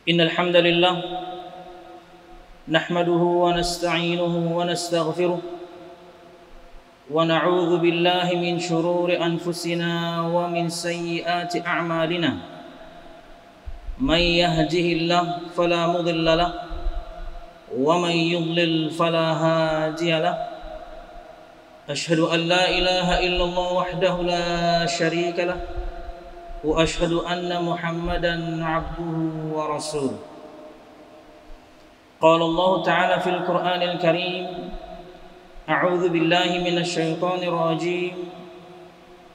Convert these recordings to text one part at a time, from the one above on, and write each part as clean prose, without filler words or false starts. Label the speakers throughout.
Speaker 1: إن الحمد لله نحمده ونستعينه ونستغفره ونعوذ بالله من شرور أنفسنا ومن سيئات أعمالنا من يهده الله فلا مضل له ومن يضلل فلا هادي له أشهد أن لا إله إلا الله وحده لا شريك له وأشهد أن محمدا عبده ورسوله. قال الله تعالى في القرآن الكريم: أعوذ بالله من الشيطان الرجيم.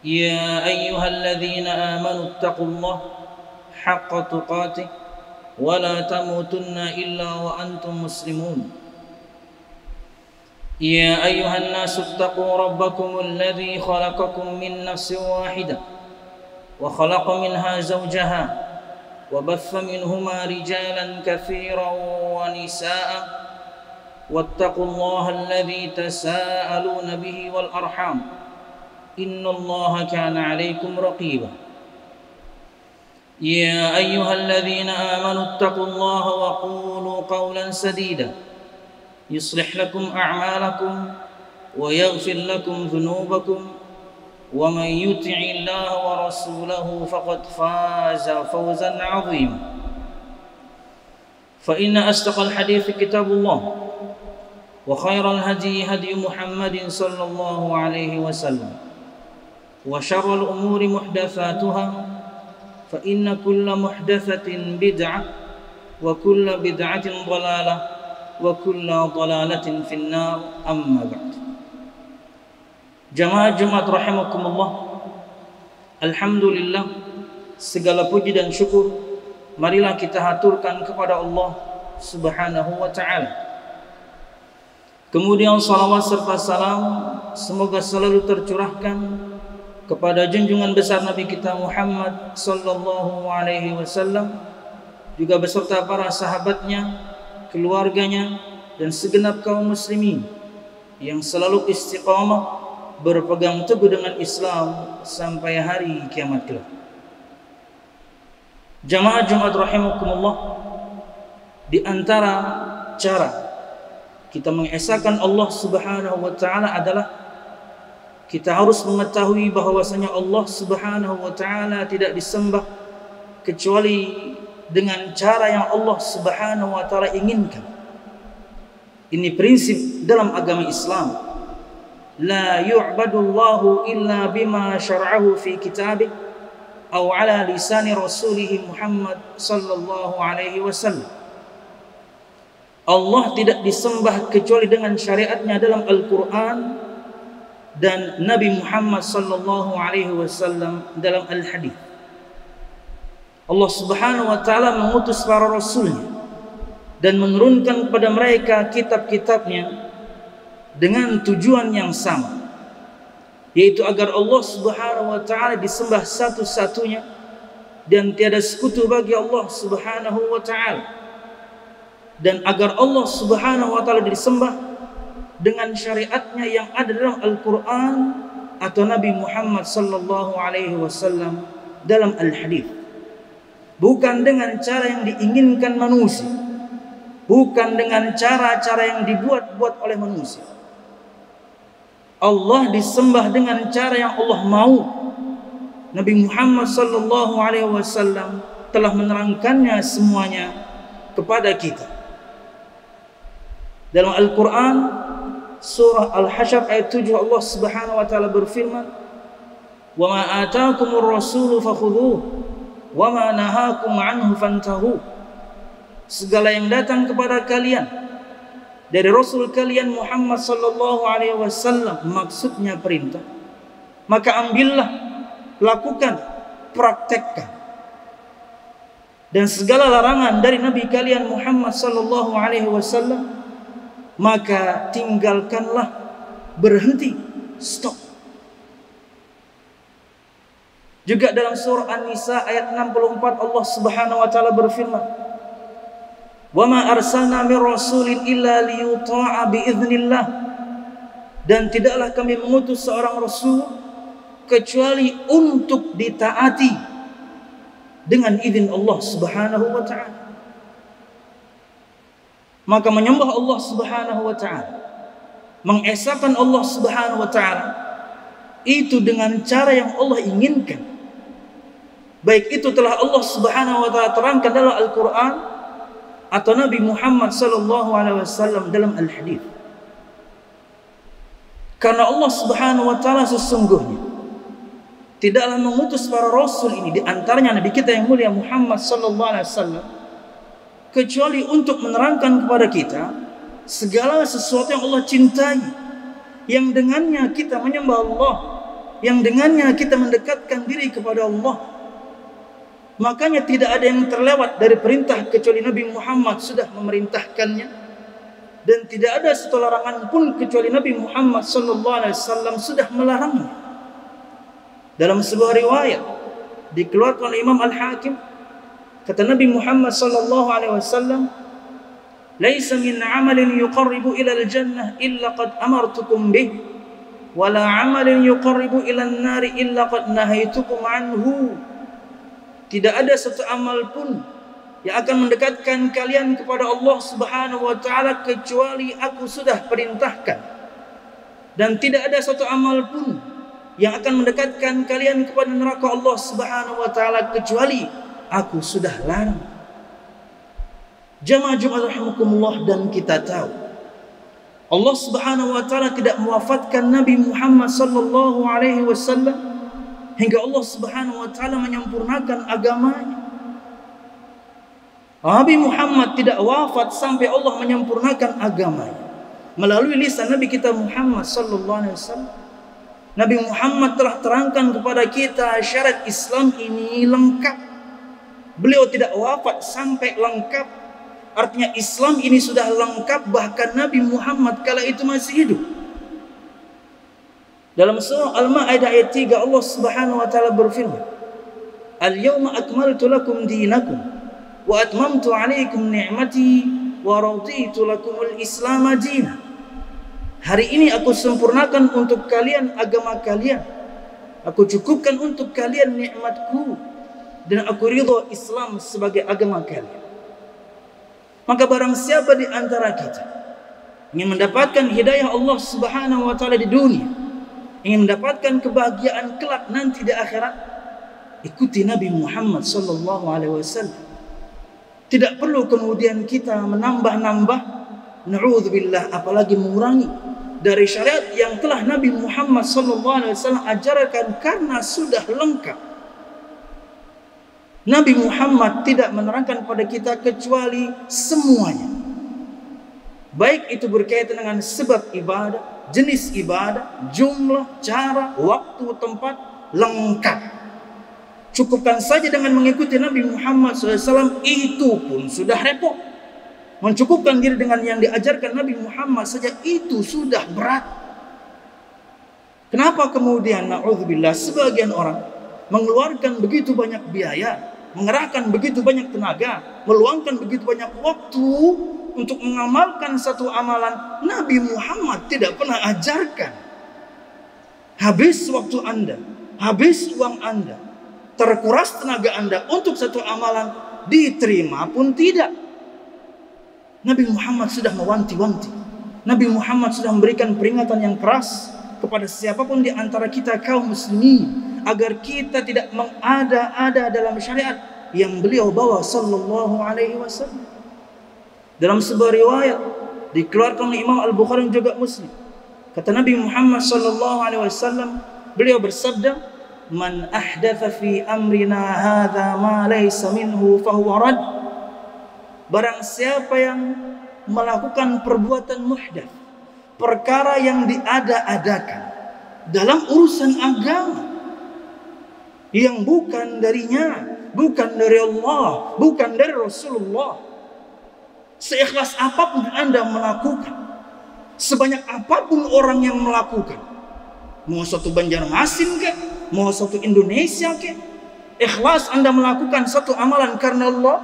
Speaker 1: يا أيها الذين آمنوا اتقوا الله حق تقاته ولا تموتن إلا وأنتم مسلمون. يا أيها الناس اتقوا ربكم الذي خلقكم من نفس واحدة وخلق منها زوجها وبث منهما رجالا كثيرا ونساء واتقوا الله الذي تساءلون به والأرحام إن الله كان عليكم رقيبا. يا أيها الذين آمنوا اتقوا الله وقولوا قولا سديدا يصلح لكم أعمالكم ويغفر لكم ذنوبكم ومن يطع الله ورسوله فقد فاز فوزا عظيما. فإن أصدق الحديث كتاب الله وخير الهدي هدي محمد صلى الله عليه وسلم وشر الأمور محدثاتها فإن كل محدثة بدعة وكل بدعة ضلالة وكل ضلالة في النار. أما بعد. Jamaah Jumat rahimakumullah, alhamdulillah, segala puji dan syukur marilah kita haturkan kepada Allah Subhanahu wa ta'ala. Kemudian salawat serta salam semoga selalu tercurahkan kepada junjungan besar Nabi kita Muhammad sallallahu alaihi wasallam, juga beserta para sahabatnya, keluarganya, dan segenap kaum muslimin yang selalu istiqamah berpegang teguh dengan Islam sampai hari kiamat kelak. Jamaah Jumat rahimakumullah, di antara cara kita mengesahkan Allah Subhanahu wa ta'ala adalah kita harus mengetahui bahwasanya Allah Subhanahu wa ta'ala tidak disembah kecuali dengan cara yang Allah Subhanahu wa ta'ala inginkan. Ini prinsip dalam agama Islam. La yu'badullahu illa bima syara'ahu fi kitabih aw ala lisani rasulih Muhammad sallallahu alaihi wasallam. Allah tidak disembah kecuali dengan syariatnya dalam Al-Quran dan Nabi Muhammad sallallahu alaihi wasallam dalam Al-Hadith. Allah Subhanahu wa ta'ala mengutus para rasulnya dan menurunkan kepada mereka kitab-kitabnya dengan tujuan yang sama, yaitu agar Allah Subhanahu wa ta'ala disembah satu-satunya dan tiada sekutu bagi Allah Subhanahu wa ta'ala, dan agar Allah Subhanahu wa ta'ala disembah dengan syariatnya yang ada dalam Al-Quran atau Nabi Muhammad sallallahu alaihi wasallam dalam Al-Hadith, bukan dengan cara yang diinginkan manusia, bukan dengan cara-cara yang dibuat-buat oleh manusia. Allah disembah dengan cara yang Allah mau. Nabi Muhammad sallallahu alaihi wasallam telah menerangkannya semuanya kepada kita. Dalam Al-Quran surah Al-Hasyr ayat 7 Allah Subhanahu wa ta'ala berfirman: "Wa ma ataakumur rasulu fakhudhuhu wa ma nahakum anhu fantahu." Segala yang datang kepada kalian dari Rasul kalian Muhammad sallallahu alaihi wasallam, maksudnya perintah, maka ambillah, lakukan, praktekkan. Dan segala larangan dari Nabi kalian Muhammad sallallahu alaihi wasallam, maka tinggalkanlah, berhenti, stop. Juga dalam surah An-Nisa ayat 64 Allah Subhanahu wa ta'ala berfirman: "Wa ma arsalna mir rasulin illa liyuta'a biiznillah." Dan tidaklah kami mengutus seorang rasul kecuali untuk ditaati dengan izin Allah Subhanahu wa ta'ala. Maka menyembah Allah Subhanahu wa taala, mengesahkan Allah Subhanahu wa taala itu dengan cara yang Allah inginkan. Baik itu telah Allah Subhanahu wa taala terangkan dalam Al-Qur'an atau Nabi Muhammad sallallahu alaihi wasallam dalam Al-Hadits. Karena Allah Subhanahu wa taala sesungguhnya tidaklah mengutus para rasul ini, di antaranya Nabi kita yang mulia Muhammad sallallahu alaihi wasallam, kecuali untuk menerangkan kepada kita segala sesuatu yang Allah cintai, yang dengannya kita menyembah Allah, yang dengannya kita mendekatkan diri kepada Allah. Makanya tidak ada yang terlewat dari perintah kecuali Nabi Muhammad sudah memerintahkannya, dan tidak ada satu larangan pun kecuali Nabi Muhammad sallallahu alaihi wasallam sudah melarangnya. Dalam sebuah riwayat dikeluarkan oleh Imam Al-Hakim, kata Nabi Muhammad sallallahu alaihi wasallam, "Laisa min 'amalin yuqarribu ila al-jannah illa qad amartukum bih, wa la 'amalin yuqarribu ila an-nari illa qad nahaitukum anhu." Tidak ada satu amal pun yang akan mendekatkan kalian kepada Allah Subhanahu wa taala kecuali aku sudah perintahkan, dan tidak ada satu amal pun yang akan mendekatkan kalian kepada neraka Allah Subhanahu wa taala kecuali aku sudah larang. Jamaah Jumat rahimakumullah, dan kita tahu Allah Subhanahu wa taala tidak mewafatkan Nabi Muhammad sallallahu alaihi wasallam hingga Allah Subhanahu wa taala menyempurnakan agamanya. Nabi Muhammad tidak wafat sampai Allah menyempurnakan agamanya melalui lisan Nabi kita Muhammad sallallahu alaihi wasallam. Nabi Muhammad telah terangkan kepada kita syarat Islam ini lengkap. Beliau tidak wafat sampai lengkap. Artinya Islam ini sudah lengkap bahkan Nabi Muhammad kala itu masih hidup. Dalam surah Al-Maidah ayat 3 Allah Subhanahu wa taala berfirman, "Al-yawma akmaltu lakum dinakum wa atmamtu 'alaikum ni'mati wa raditu lakumul Islam dinan." Hari ini aku sempurnakan untuk kalian agama kalian. Aku cukupkan untuk kalian nikmatku dan aku ridha Islam sebagai agama kalian. Maka barang siapa di antara kita ingin mendapatkan hidayah Allah Subhanahu wa taala di dunia, ingin mendapatkan kebahagiaan kelak nanti di akhirat, ikuti Nabi Muhammad sallallahu alaihi wasallam. Tidak perlu kemudian kita menambah-nambah, na'udzubillah, apalagi mengurangi dari syariat yang telah Nabi Muhammad sallallahu alaihi wasallam ajarkan, karena sudah lengkap. Nabi Muhammad tidak menerangkan pada kita kecuali semuanya. Baik itu berkaitan dengan sebab ibadah, jenis ibadah, jumlah, cara, waktu, tempat, lengkap. Cukupkan saja dengan mengikuti Nabi Muhammad SAW, itu pun sudah repot. Mencukupkan diri dengan yang diajarkan Nabi Muhammad saja itu sudah berat. Kenapa kemudian na'udzubillah sebagian orang mengeluarkan begitu banyak biaya, mengerahkan begitu banyak tenaga, meluangkan begitu banyak waktu untuk mengamalkan satu amalan Nabi Muhammad tidak pernah ajarkan? Habis waktu Anda, habis uang Anda, terkuras tenaga Anda untuk satu amalan, diterima pun tidak. Nabi Muhammad sudah mewanti-wanti. Nabi Muhammad sudah memberikan peringatan yang keras kepada siapapun di antara kita kaum muslimin, agar kita tidak mengada-ada dalam syariat yang beliau bawa sallallahu alaihi wasallam. Dalam sebuah riwayat dikeluarkan oleh Imam Al-Bukhari juga Muslim, kata Nabi Muhammad sallallahu alaihi wasallam, beliau bersabda, "Man ahdatha fi amrina hadza ma laysa minhu fahuwa rad." Barang siapa yang melakukan perbuatan muhdats, perkara yang diada-adakan dalam urusan agama, yang bukan darinya, bukan dari Allah, bukan dari Rasulullah, seikhlas apapun Anda melakukan, sebanyak apapun orang yang melakukan, mau satu Banjarmasin ke, mau satu Indonesia ke, ikhlas Anda melakukan satu amalan karena Allah,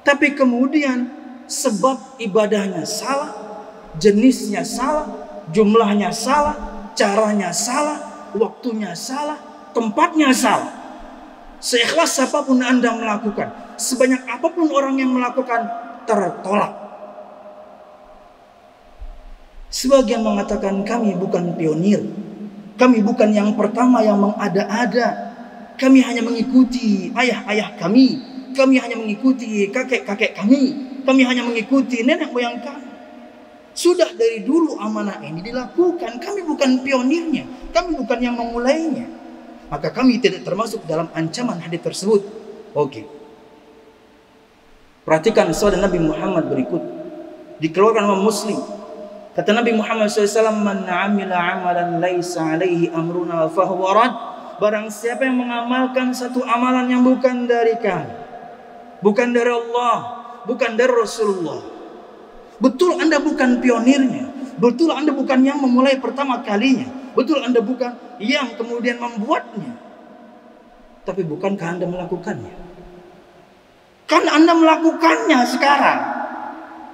Speaker 1: tapi kemudian sebab ibadahnya salah, jenisnya salah, jumlahnya salah, caranya salah, waktunya salah, tempatnya salah. Seikhlas apapun Anda melakukan, sebanyak apapun orang yang melakukan, tertolak. Sebagian mengatakan kami bukan pionir, kami bukan yang pertama yang mengada-ada, kami hanya mengikuti ayah-ayah kami hanya mengikuti kakek-kakek kami hanya mengikuti nenek moyang kami. Sudah dari dulu amanah ini dilakukan, kami bukan pionirnya, kami bukan yang memulainya, maka kami tidak termasuk dalam ancaman hadis tersebut. Oke. Perhatikan sabda Nabi Muhammad berikut, dikeluarkan oleh Muslim. Kata Nabi Muhammad SAW, "Man 'amila 'amalan laisa 'alaihi amruna fahuwa rad." Barang siapa yang mengamalkan satu amalan yang bukan dari kami, bukan dari Allah, bukan dari Rasulullah. Betul Anda bukan pionirnya, betul Anda bukan yang memulai pertama kalinya, betul Anda bukan yang kemudian membuatnya. Tapi bukankah Anda melakukannya? Kan Anda melakukannya sekarang.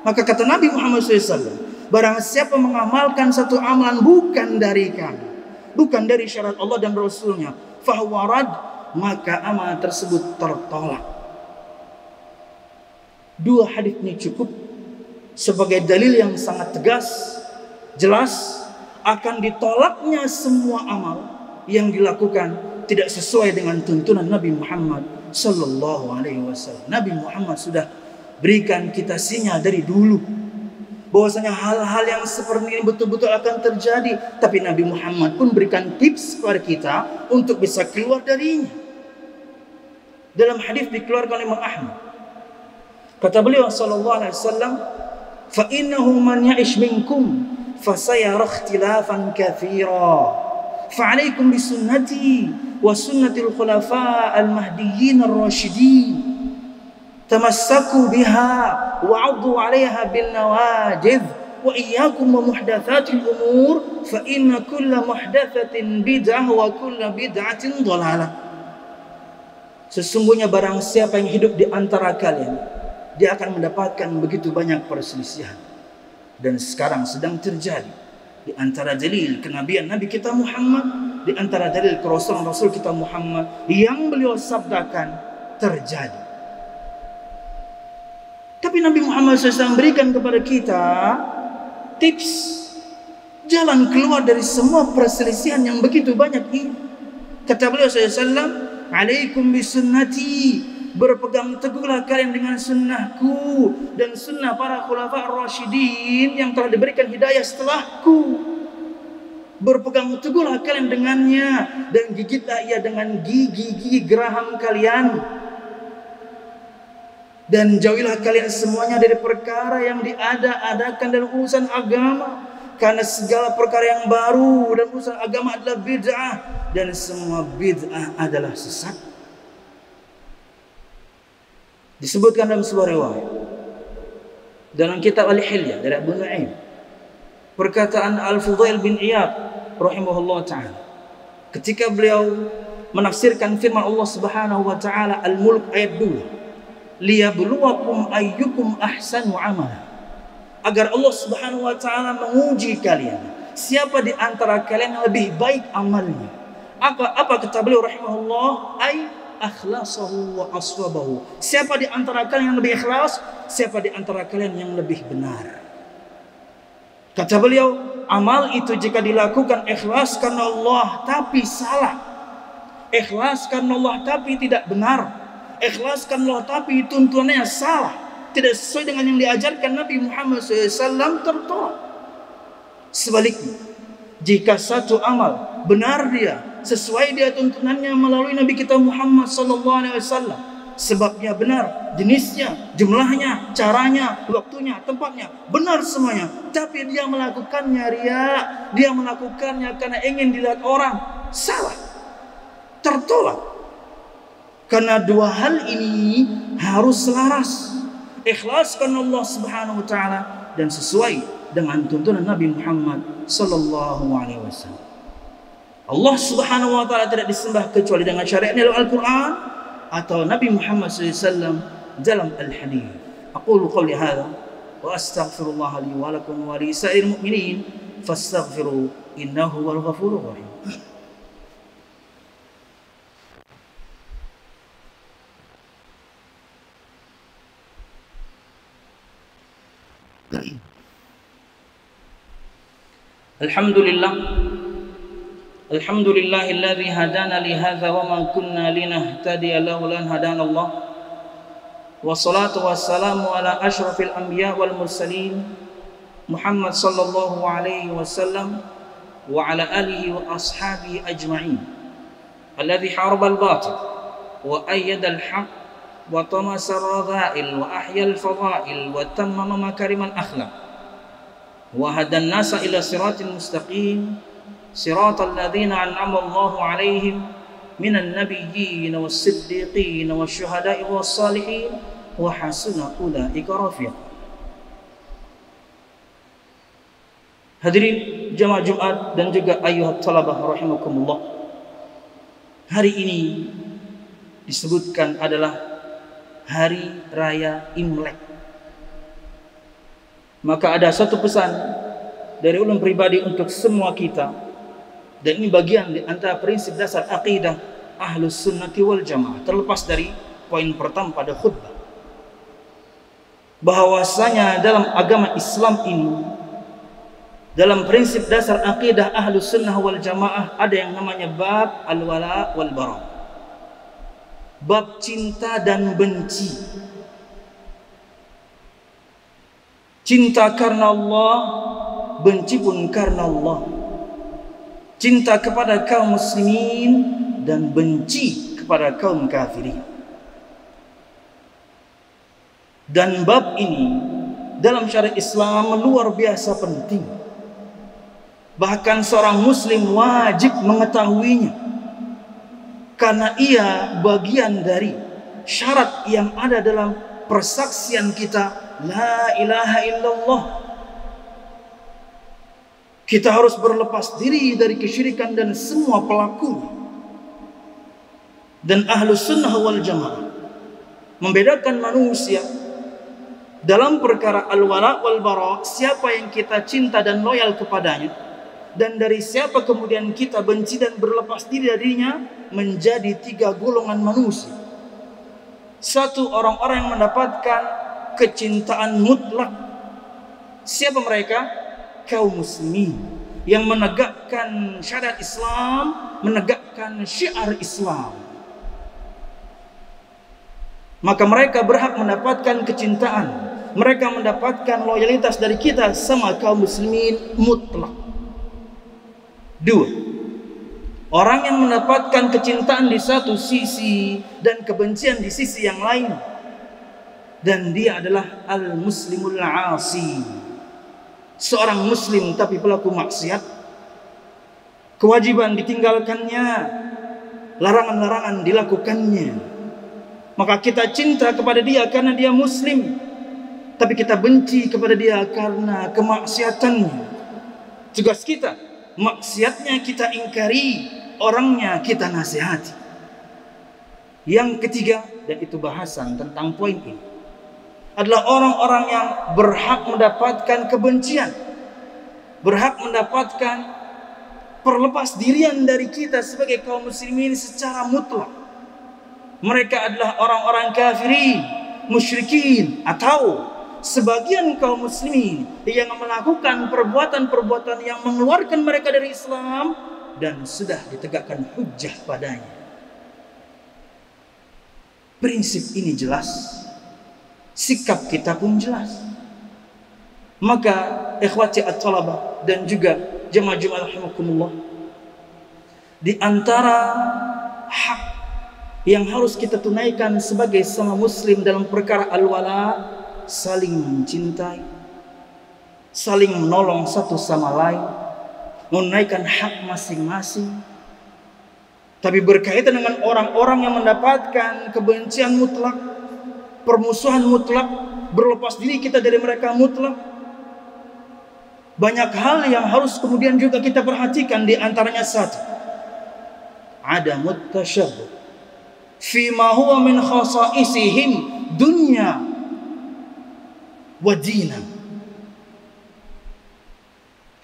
Speaker 1: Maka kata Nabi Muhammad SAW, barang siapa mengamalkan satu amalan bukan dari kami, bukan dari syariat Allah dan Rasulnya, fahuwa rad, maka amalan tersebut tertolak. Dua hadis ini cukup sebagai dalil yang sangat tegas, jelas akan ditolaknya semua amal yang dilakukan tidak sesuai dengan tuntunan Nabi Muhammad sallallahu alaihi wasallam. Nabi Muhammad sudah berikan kita sinyal dari dulu bahwasanya hal-hal yang seperti ini betul-betul akan terjadi, tapi Nabi Muhammad pun berikan tips kepada kita untuk bisa keluar darinya. Dalam hadis dikeluarkan oleh Imam Ahmad, kata beliau sallallahu alaihi wasallam, "Fa innahu man ya'ish minkum fasayara ikhtilafan katsira. Fa'alaikum bisunnati wa sunnatil khulafa al-mahdiyyin ar-rasyidin. Tamassaku biha wa 'addu 'alaiha bin nawajidh wa iyyakum wa muhdatsatil umur fa inna kulla muhdatsatin bid'ah wa kulla bid'atin dhalalah." Sesungguhnya barang siapa yang hidup di antara kalian, dia akan mendapatkan begitu banyak perselisihan. Dan sekarang sedang terjadi di antara dalil kenabian Nabi kita Muhammad, di antara dalil kerasulan Rasul kita Muhammad yang beliau sabdakan terjadi. Tapi Nabi Muhammad SAW berikan kepada kita tips jalan keluar dari semua perselisihan yang begitu banyak ini. Kata beliau SAW, "Alaikum bisunnati." Berpegang teguhlah kalian dengan sunnahku dan sunnah para khulafa ar-rasyidin yang telah diberikan hidayah setelahku. Berpegang teguhlah kalian dengannya dan gigitlah ia dengan gigi-gigi geraham kalian. Dan jauhilah kalian semuanya dari perkara yang diada-adakan dalam urusan agama, karena segala perkara yang baru dan urusan agama adalah bid'ah, dan semua bid'ah adalah sesat. Disebutkan dalam sebuah riwayat dalam kitab Al-Hilyah dari Abu Nu'aim, perkataan Al-Fudail bin Iyad rahimahullah ta'ala ketika beliau menafsirkan firman Allah Subhanahu wa ta'ala Al-Mulk ayat 2, liyabluwakum ayyukum ahsanu amala, agar Allah Subhanahu wa ta'ala menguji kalian siapa di antara kalian yang lebih baik amalnya. Apa kata beliau rahimahullah? Akhlasahu wa aswabahu. Siapa di antara kalian yang lebih ikhlas? Siapa di antara kalian yang lebih benar? Kata beliau, amal itu jika dilakukan ikhlas karena Allah tapi salah, ikhlas karena Allah tapi tidak benar, ikhlas karena Allah tapi tuntunannya salah, tidak sesuai dengan yang diajarkan Nabi Muhammad SAW, tertolak. Sebaliknya, jika satu amal benar dia, sesuai dia tuntunannya melalui Nabi kita Muhammad SAW, sebabnya benar, jenisnya, jumlahnya, caranya, waktunya, tempatnya, benar semuanya, tapi dia melakukannya riya, dia melakukannya karena ingin dilihat orang, salah, tertolak. Karena dua hal ini harus selaras, ikhlas karena Allah Subhanahu wa ta'ala dan sesuai dengan tuntunan Nabi Muhammad sallallahu alaihi wasallam. Allah Subhanahu wa ta'ala tidak disembah kecuali dengan syariatnya dalam Al-Quran atau Nabi Muhammad SAW dalam Al-Hadith. Aqulu qawli hadha wa astaghfirullah li wa lakum wa li sa'iril mu'minin fastaghfiru innahu wal ghafurur rahim. Alhamdulillah, alhamdulillahilladzi hadana li hadza wa ma kunna linahtadiya laula an hadana Allah. Wassalatu wassalamu ala asyrafil anbiya wal mursalin Muhammad sallallahu alaihi wasallam wa ala alihi wa ashabihi ajma'in. Alladzi haraba al-batil wa ayyada al-haq wa tamasa ar-radha'il wa ahya al-fadha'il wa tammama makarim al-akhlaq wa hada an-nasa ila siratil mustaqim siratal ladzina an'ama Allahu 'alaihim minan nabiyyin was-siddiqin wasyuhada'i was-salihin wa hasuna ulaika rafiqa. Hadirin jamaah Jumat dan juga ayyuhat talabah rahimakumullah. Hari ini disebutkan adalah hari raya Imlek. Maka ada satu pesan dari ulun pribadi untuk semua kita, dan ini bagian di antara prinsip dasar aqidah Ahlus Sunnati wal Jamaah, terlepas dari poin pertama pada khutbah, bahwasanya dalam agama Islam ini, dalam prinsip dasar aqidah Ahlus Sunnah wal Jamaah, ada yang namanya bab al-wala wal bara, bab cinta dan benci. Cinta karena Allah, benci pun karena Allah. Cinta kepada kaum muslimin dan benci kepada kaum kafirin. Dan bab ini dalam syariat Islam luar biasa penting. Bahkan seorang muslim wajib mengetahuinya, karena ia bagian dari syarat yang ada dalam persaksian kita, la ilaha illallah. Kita harus berlepas diri dari kesyirikan dan semua pelakunya. Dan Ahlus Sunnah wal Jamaah membedakan manusia dalam perkara al-wala wal bara, siapa yang kita cinta dan loyal kepadanya, dan dari siapa kemudian kita benci dan berlepas diri darinya, menjadi tiga golongan manusia. Satu, orang-orang yang mendapatkan kecintaan mutlak. Siapa mereka? Kaum muslimin yang menegakkan syariat Islam, menegakkan syiar Islam. Maka mereka berhak mendapatkan kecintaan, mereka mendapatkan loyalitas dari kita sama kaum muslimin mutlak. Dua, orang yang mendapatkan kecintaan di satu sisi dan kebencian di sisi yang lain, dan dia adalah al-muslimul 'asi, seorang muslim tapi pelaku maksiat. Kewajiban ditinggalkannya, larangan-larangan dilakukannya. Maka kita cinta kepada dia karena dia muslim, tapi kita benci kepada dia karena kemaksiatannya. Tugas kita, maksiatnya kita ingkari, orangnya kita nasihati. Yang ketiga, dan itu bahasan tentang poin ini, adalah orang-orang yang berhak mendapatkan kebencian, berhak mendapatkan perlepas dirian dari kita sebagai kaum muslimin secara mutlak. Mereka adalah orang-orang kafirin, musyrikin, atau sebagian kaum muslimin yang melakukan perbuatan-perbuatan yang mengeluarkan mereka dari Islam dan sudah ditegakkan hujjah padanya. Prinsip ini jelas, sikap kita pun jelas. Maka ikhwati at-talabah dan juga jamaah Jumat rahimakumullah, di antara hak yang harus kita tunaikan sebagai sama muslim dalam perkara al-wala, saling mencintai, saling menolong satu sama lain, menunaikan hak masing-masing. Tapi berkaitan dengan orang-orang yang mendapatkan kebencian mutlak, permusuhan mutlak, berlepas diri kita dari mereka mutlak, banyak hal yang harus kemudian juga kita perhatikan. Di antaranya satu, adamut tasyabbuh fima huwa min khasaisihim dunya wa dina.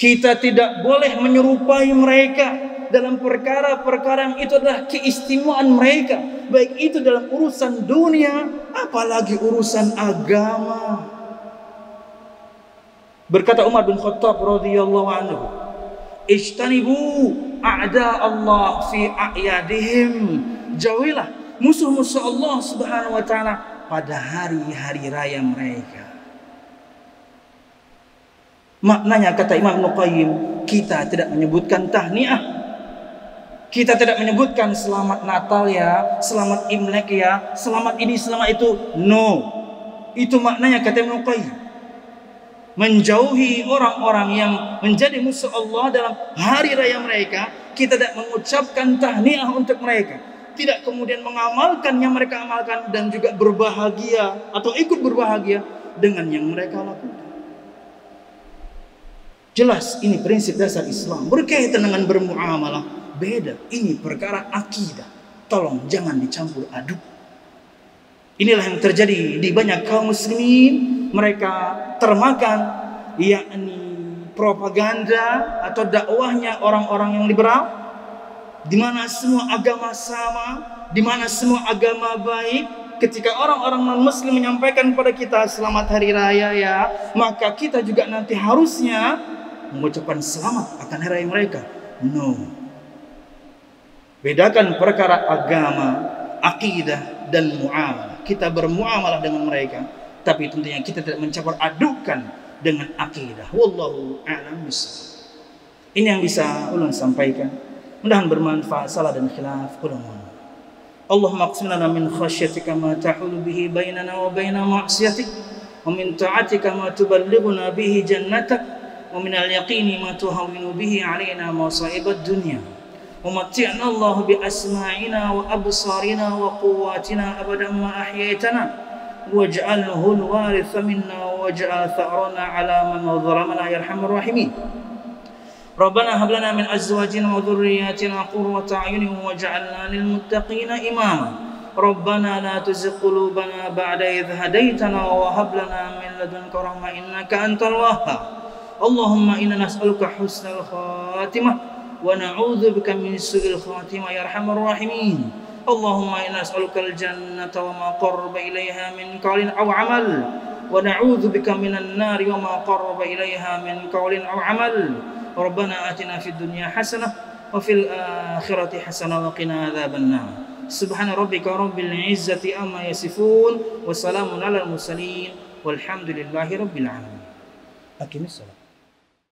Speaker 1: Kita tidak boleh menyerupai mereka dalam perkara-perkara yang itu adalah keistimewaan mereka, baik itu dalam urusan dunia apalagi urusan agama. Berkata Umar bin Khattab radhiyallahu anhu, Ijtanibu a'da Allah fi a'yadihim. Jauhilah musuh-musuh Allah Subhanahu wa taala pada hari-hari raya mereka. Maknanya kata Imam Ibnu Qayyim, kita tidak menyebutkan tahniah. Kita tidak menyebutkan selamat Natal ya, selamat Imlek ya, selamat ini, selamat itu. No. Itu maknanya kata Ibnu Qayyim. Menjauhi orang-orang yang menjadi musuh Allah dalam hari raya mereka. Kita tidak mengucapkan tahniah untuk mereka. Tidak kemudian mengamalkan yang mereka amalkan dan juga berbahagia atau ikut berbahagia dengan yang mereka lakukan. Jelas ini prinsip dasar Islam. Berkaitan dengan bermuamalah, beda. Ini perkara akidah. Tolong jangan dicampur aduk. Inilah yang terjadi di banyak kaum muslimin. Mereka termakan yakni propaganda atau dakwahnya orang-orang yang liberal, di mana semua agama sama, di mana semua agama baik. Ketika orang-orang non-muslim menyampaikan kepada kita selamat hari raya ya, maka kita juga nanti harusnya mengucapkan selamat akan hari raya mereka. No. Bedakan perkara agama, akidah dan muamalah. Kita bermuamalah dengan mereka, tapi tentunya kita tidak mencampur adukan dengan akidah. Wallahu a'lam bishawab. Ini yang bisa ulun sampaikan. Mudah-mudahan bermanfaat. Salah dan khilaf ulun. Allahumma aqsim lana min khasyatika ma tahulu bihi bainana wa baina ma'siyatik, wa min ta'atika ma tuballighuna bihi jannatak, wa min al-yaqini ma tuhawwinu bihi 'alaina masa'ibad dunya. ومتعنا الله بأسماعنا وأبصارنا وقواتنا أبدا ما أحييتنا واجعله الوارث منا واجعل ثأرنا على من ظلمنا يا أرحم الراحمين. ربنا هب لنا من أزواجنا وذرياتنا قرة أعين واجعلنا للمتقين إماما. ربنا لا تزغ قلوبنا بعد إذ هديتنا وهب لنا من لدنك رحمة إنك أنت الوهاب. اللهم إنا نسألك حسن الخاتمة ونعوذ بك من سوء الخاتمة يا أرحم الراحمين. اللهم إنا نسألك الجنة وما قرب إليها من قول أو عمل ونعوذ بك من النار وما قرب إليها من قول أو عمل. ربنا آتنا في الدنيا حسنة وفي الآخرة حسنة وقنا عذاب النار. سبحان ربك رب العزة عما يصفون وسلام على المرسلين والحمد لله رب العالمين. أقم الصلاة.